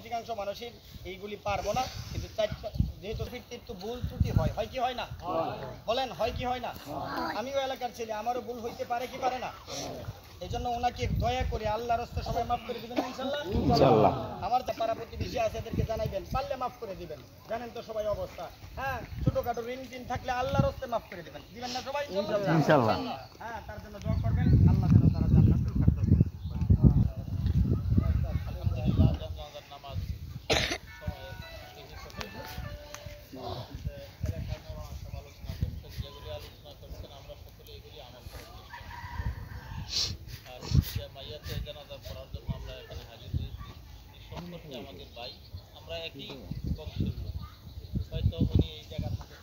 অধিকাংশ মানুষই এইগুলি পারবো না, কিন্তু যেহেতু একটু ভুল ত্রুটি হয়, হয় কি হয় না? বলেন হয় কি হয় না? আমিও এলাকার ছেলে, আমারও ভুল হইতে পারে কি পারে না? এই জন্য ওনাকে দয়া করে আল্লাহর রাস্তায় সবাই মাফ করে দিবেন ইনশাল্লাহ। ইনশাল্লাহ আমার তো পাড়া প্রতিবেশী আছে, এদেরকে জানাইবেন, পারলে মাফ করে দিবেন। জানেন তো সবাই অবস্থা, হ্যাঁ, ছোটখাটো ঋণ টিন থাকলে আল্লাহর রাস্তায় মাফ করে দিবেন, দিবেন না সবাই? ইনশাল্লাহ। হ্যাঁ, তার জন্য দোয়া করবেন, আল্লাহ যেন তারা জান্নাতুল ফেরদৌস। আলহামদুলিল্লাহ, জানাজার নামাজ এলাকার মৌলানা সাহেব আলোচনা করছেন, যেগুলি আলোচনা করছেন আমরা সকলে এগুলি আমল করার চেষ্টা করি। আর যে মাইয়াতে জানাজা পড়ার জন্য আমরা এখানে হাজির হয়েছি, এই সম্পর্কে আমাদের ভাই, আমরা একই বংশের লোক, হয়তো উনি এই জায়গার মধ্যে